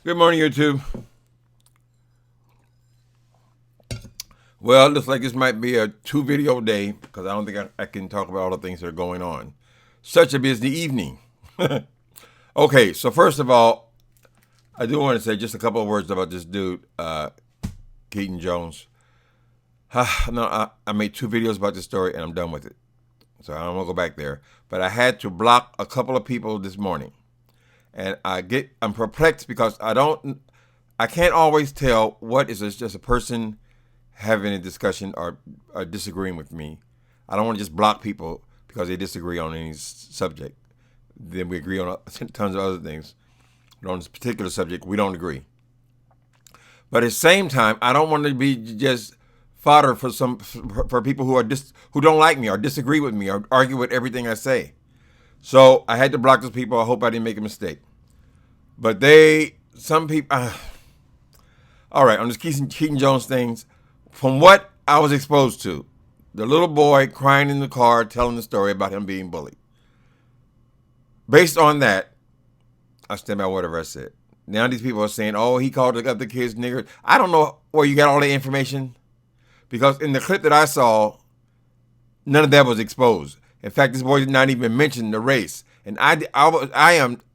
Good morning, YouTube. Well, it looks like this might be a two-video day because I don't think I can talk about all the things that are going on. Such a busy evening. Okay, so first of all, I do want to say just a couple of words about this dude, Keaton Jones. No, I made two videos about this story and I'm done with it. So I don't want to go back there. But I had to block a couple of people this morning. And I'm perplexed because I can't always tell what is just a person having a discussion or disagreeing with me. I don't want to just block people because they disagree on any subject. Then we agree on tons of other things. But on this particular subject, we don't agree. But at the same time, I don't want to be just fodder for people who don't like me or disagree with me or argue with everything I say. So I had to block those people. I hope I didn't make a mistake. But some people. All right, on this Keaton Jones things, from what I was exposed to, the little boy crying in the car telling the story about him being bullied. Based on that, I stand by whatever I said. Now these people are saying, oh, he called the other kids niggers. I don't know where you got all the information because in the clip that I saw, none of that was exposed. In fact, this boy did not even mention the race. And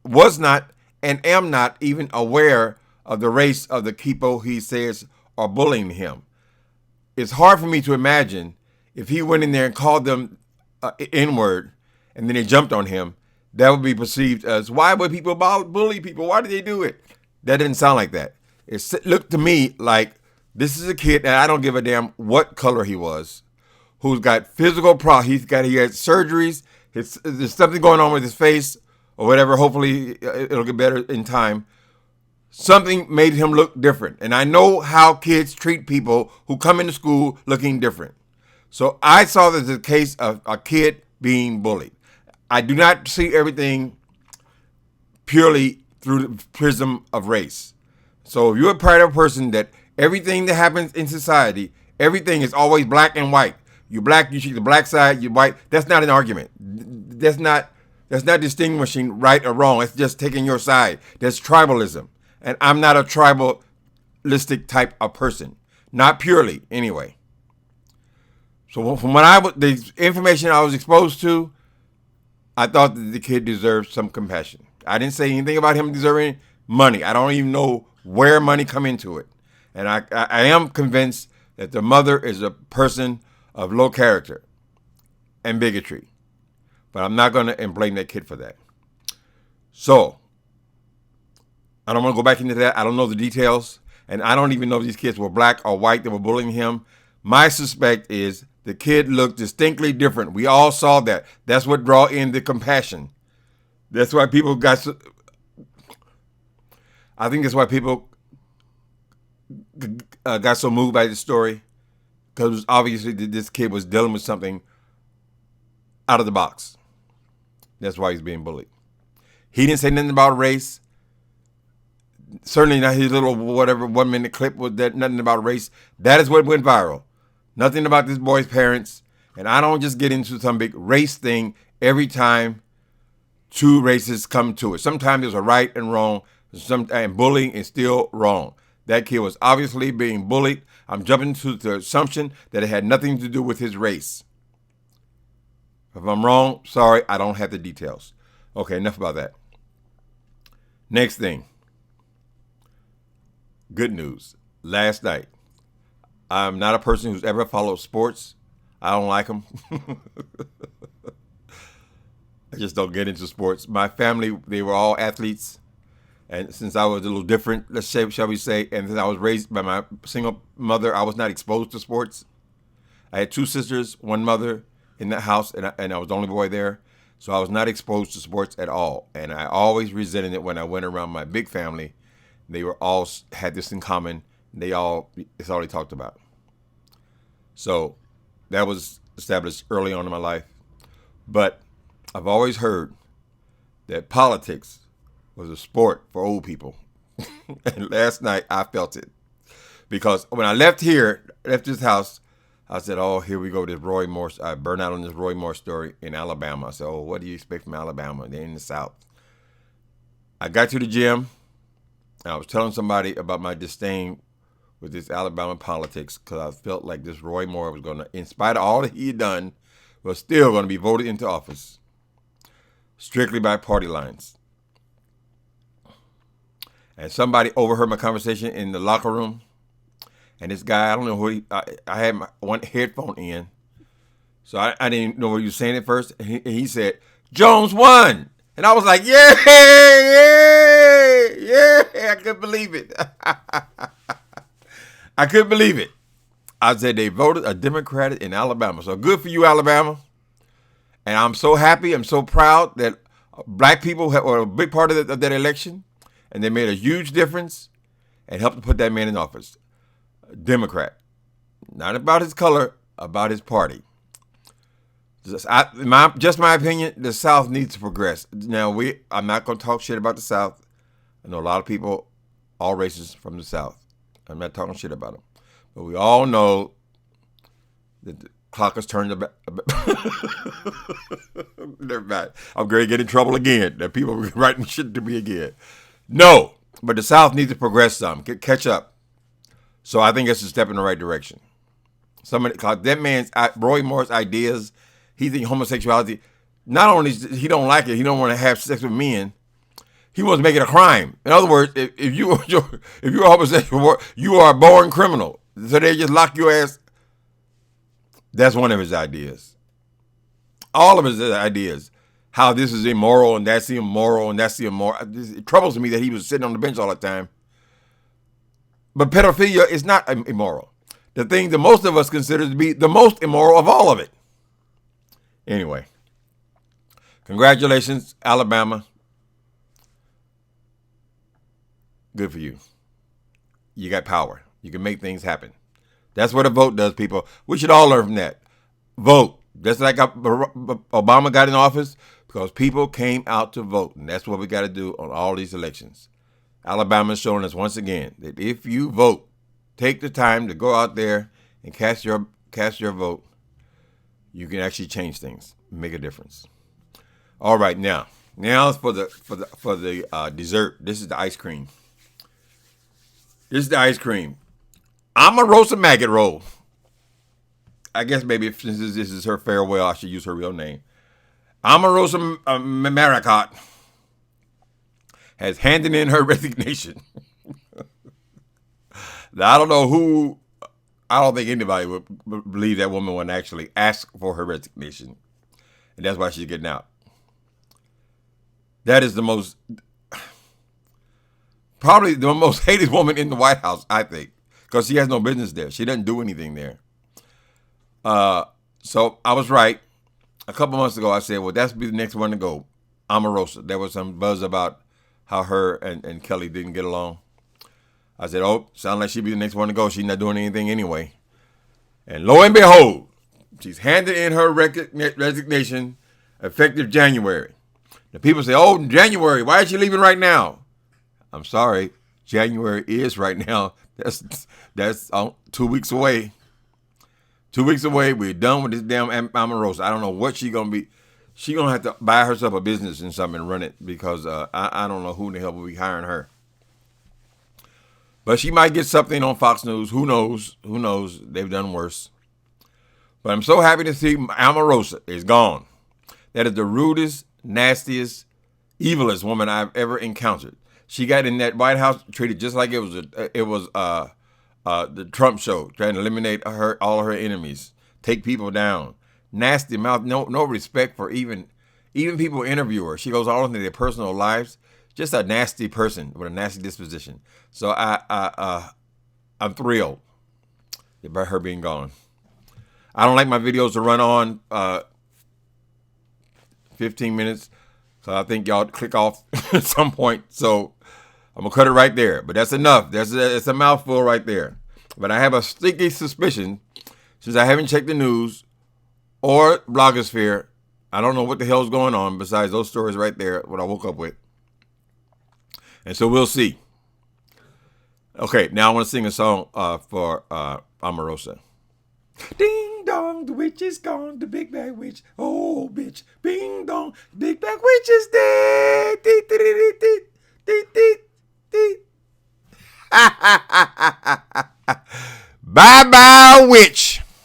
was not and am not even aware of the race of the people he says are bullying him. It's hard for me to imagine if he went in there and called them N-word and then they jumped on him, that would be perceived as, why would people bully people? Why did they do it? That didn't sound like that. It looked to me like this is a kid, and I don't give a damn what color he was, who's got physical problems. He had surgeries. There's something going on with his face or whatever. Hopefully it'll get better in time. Something made him look different. And I know how kids treat people who come into school looking different. So I saw this as a case of a kid being bullied. I do not see everything purely through the prism of race. So if you're a part of a person that everything that happens in society, everything is always black and white. You're black, you choose the black side, you're white. That's not an argument. That's not distinguishing right or wrong. It's just taking your side. That's tribalism. And I'm not a tribalistic type of person. Not purely, anyway. So from the information I was exposed to, I thought that the kid deserved some compassion. I didn't say anything about him deserving money. I don't even know where money come into it. And I am convinced that the mother is a person of low character and bigotry. But I'm not going to blame that kid for that. So I don't want to go back into that. I don't know the details. And I don't even know if these kids were black or white that were bullying him. My suspect is the kid looked distinctly different. We all saw that. That's what draw in the compassion. That's why people I think that's why people got so moved by the story. Because obviously this kid was dealing with something out of the box. That's why he's being bullied. He didn't say nothing about race. Certainly not his little whatever 1 minute clip with that, nothing about race. That is what went viral. Nothing about this boy's parents. And I don't just get into some big race thing every time two races come to it. Sometimes there's a right and wrong. And bullying is still wrong. That kid was obviously being bullied. I'm jumping to the assumption that it had nothing to do with his race. If I'm wrong, sorry, I don't have the details. Okay, enough about that. Next thing. Good news. Last night, I'm not a person who's ever followed sports. I don't like them. I just don't get into sports. My family, they were all athletes. And since I was a little different, shall we say, and since I was raised by my single mother, I was not exposed to sports. I had two sisters, one mother in that house, and I was the only boy there. So I was not exposed to sports at all. And I always resented it when I went around my big family. They were all had this in common. It's all they talked about. So that was established early on in my life. But I've always heard that politics was a sport for old people. And last night I felt it. Because when I left this house, I said, oh, here we go, this Roy Moore. I burned out on this Roy Moore story in Alabama. I said, oh, what do you expect from Alabama? They're in the South. I got to the gym. I was telling somebody about my disdain with this Alabama politics because I felt like this Roy Moore was going to, in spite of all that he had done, was still going to be voted into office strictly by party lines. And somebody overheard my conversation in the locker room. And this guy, I don't know who I had my one headphone in. So I didn't know what he was saying at first. And he said, Jones won. And I was like, yeah. I couldn't believe it. I couldn't believe it. I said they voted a Democrat in Alabama. So good for you, Alabama. And I'm so happy. I'm so proud that black people were a big part of that election. And they made a huge difference and helped to put that man in office. Democrat. Not about his color, about his party. Just my opinion, the South needs to progress. Now, I'm not going to talk shit about the South. I know a lot of people, all races from the South. I'm not talking shit about them. But we all know that the clock has turned They're bad. I'm going to get in trouble again. That people are writing shit to me again. No, but the South needs to progress some, catch up. So I think it's a step in the right direction. That man's, Roy Moore's ideas, he thinks homosexuality, not only he don't like it, he don't want to have sex with men, he wants to make it a crime. In other words, if you're homosexual, you are a born criminal. So they just lock your ass. That's one of his ideas. All of his ideas. How this is immoral and that's immoral and that's immoral. It troubles me that he was sitting on the bench all the time. But pedophilia is not immoral. The thing that most of us consider to be the most immoral of all of it. Anyway, congratulations, Alabama. Good for you. You got power. You can make things happen. That's what a vote does, people. We should all learn from that. Vote. Just like Obama got in office, because people came out to vote. And that's what we got to do on all these elections. Alabama is showing us once again that if you vote, take the time to go out there and cast your vote, you can actually change things, make a difference. All right, now for the dessert. This is the ice cream. This is the ice cream. Omarosa maggot roll. I guess maybe since this is her farewell, I should use her real name. Omarosa Maricot has handed in her resignation. Now, I don't think anybody would believe that woman would actually ask for her resignation. And that's why she's getting out. That is probably the most hated woman in the White House, I think. Because she has no business there. She doesn't do anything there. So I was right. A couple months ago, I said, well, that's be the next one to go. Omarosa. There was some buzz about how her and Kelly didn't get along. I said, oh, sound like she'd be the next one to go. She's not doing anything anyway. And lo and behold, she's handed in her resignation effective January. The people say, oh, January, why is she leaving right now? I'm sorry. January is right now. That's 2 weeks away. 2 weeks away. We're done with this damn Omarosa. I don't know what she's going to be. She's going to have to buy herself a business and something and run it because I don't know who in the hell will be hiring her. But she might get something on Fox News. Who knows? Who knows? They've done worse. But I'm so happy to see Omarosa is gone. That is the rudest, nastiest, evilest woman I've ever encountered. She got in that White House treated just like it was the Trump show, trying to eliminate all her enemies, take people down. Nasty mouth, no respect for even people who interview her. She goes all into their personal lives. Just a nasty person with a nasty disposition. So I'm thrilled by her being gone. I don't like my videos to run on 15 minutes. So I think y'all click off at some point. So I'm going to cut it right there. But that's enough. It's a mouthful right there. But I have a sneaky suspicion, since I haven't checked the news or blogosphere, I don't know what the hell's going on besides those stories right there, what I woke up with. And so we'll see. Okay, now I want to sing a song for Omarosa. Ding dong, the witch is gone, the big bad witch. Oh, bitch. Bing dong, the big bad witch is dead. Bye-bye, witch.